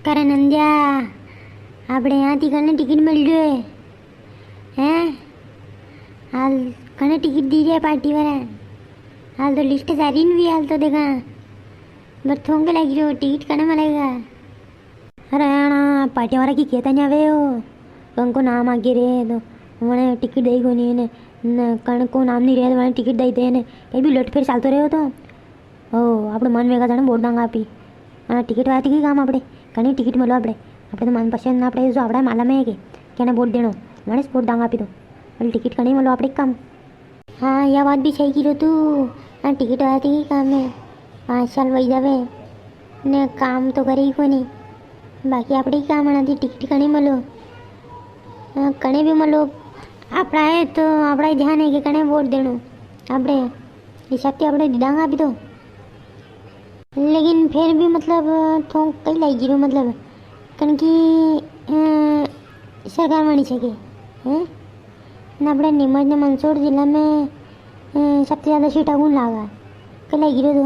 કરે નંદ્યા આપણે અહીંયાથી કને ટિકિટ મળી જોઈએ હે હાલ કને ટિકિટ दी है पार्टी वाला हाल तो लिस्ट सारी नहीं हाल तो देखा बस थोंगे लगी जो टिकट कने मिलेगा अरे आना पार्टी वाला की कहता नहीं आवे हो तो उनको नाम आगे रहे तो मैंने टिकट दई को नहीं ने कण को नाम नहीं रहे तो मैंने टिकट दई दे ने कहीं भी लट फिर चालतो रहे हो तो ओ આપણે મન વેગા જાણે બોર્ડ ડાંગ આપી અને ટિકિટ વાળાથી કઈ કામ આપણે ઘણી ટિકિટ મળો આપણે તો મનપસંદ આપણે જો આપણે માલામાં કે કેને બોર્ડ દેણો મને બોર્ડ ડાંગ આપી દો એટલે ટિકિટ ઘણી મળો આપણે કામ हाँ यह बात भी सही कीधो तू हाँ टिकट वाला ही काम है 5 साल वही जावे ने काम तो करे ही कोनी बाकी આપણે કામ આનાથી ટિકિટ ઘણી મળો કણે બી મળો આપણા એ તો આપણા ધ્યાન है કે કણે વોટ દેણું આપણે હિસાબથી આપણે ડાંગ આપી દો लेकिन फिर भी मतलब थोक कई लगी रो मतलब कारण कि सरकार मानी सके हैं ना अपने नीमच ने मंदसौर जिला में सबसे ज़्यादा सीटा कौन लागा कई लगी रो तो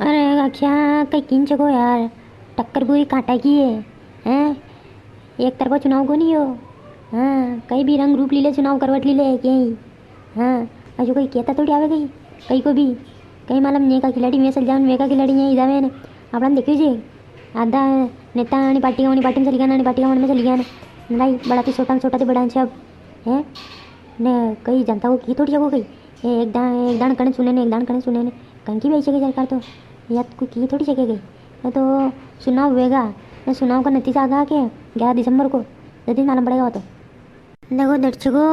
अरे क्या कई किन चको यार टक्कर पूरी कांटा की है हैं एक तरफा चुनाव को नहीं हो हाँ कई भी रंग रूप लीले चुनाव करवट लीले कहीं हाँ अजो कोई कहता थोड़ी आवे कई को भी कहीं मालूम नहीं का खिलाड़ी में चल जाऊन वेका खिलाड़ी यहाँ इधर में अपना देखिए जी आधा नेता आणि पार्टी में चली गया आणि पार्टी में चली गया नहीं बड़ा तो छोटा तो बड़ा अब है ने कई जनता को की थोड़ी जगह कही एक दान कने सुने ने एक दान कने सुने ने कहीं की भी ऐसे सरकार तो या कोई की थोड़ी जगह गई तो चुनाव हुएगा चुनाव का नतीजा आगा के 11 दिसंबर को जल्दी मालूम पड़ेगा वो तो देखो दर्शकों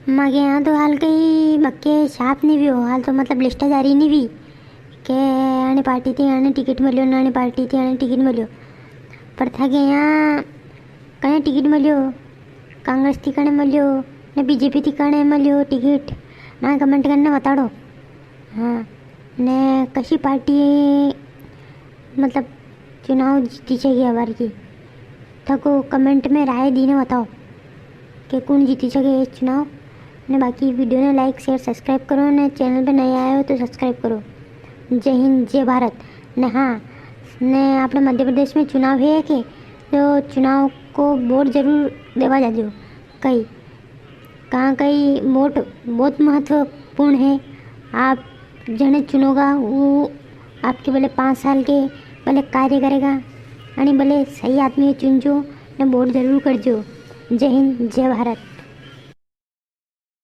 मागे यहाँ तो हाल कई बक्के छाप नहीं भी हो हाल तो मतलब लिस्ट जारी नहीं भी के आने पार्टी थी आने टिकट मिलो ना आने पार्टी थी आने टिकट मिलो पर था कि यहाँ कहीं टिकट मिलो कांग्रेस थी कने मिलो ने बीजेपी थी कने मिलो टिकट मैं कमेंट करने बता दो हाँ ने कशी पार्टी मतलब चुनाव जीती चाहिए बार की थको कमेंट में राय दी ने बताओ कि कौन जीती चाहिए चुनाव ने बाकी वीडियो ने लाइक शेयर सब्सक्राइब करो ने चैनल पे नए आए हो तो सब्सक्राइब करो जय हिंद जय भारत ने हाँ ने अपने मध्य प्रदेश में चुनाव है कि तो चुनाव को वोट जरूर देवा जाजो कई कहाँ कई वोट बहुत महत्वपूर्ण है आप जने चुनोगा वो आपके भले 5 साल के भले कार्य करेगा आणि भले सही आदमी चुनजो ने वोट जरूर करजो जय हिंद जय भारत।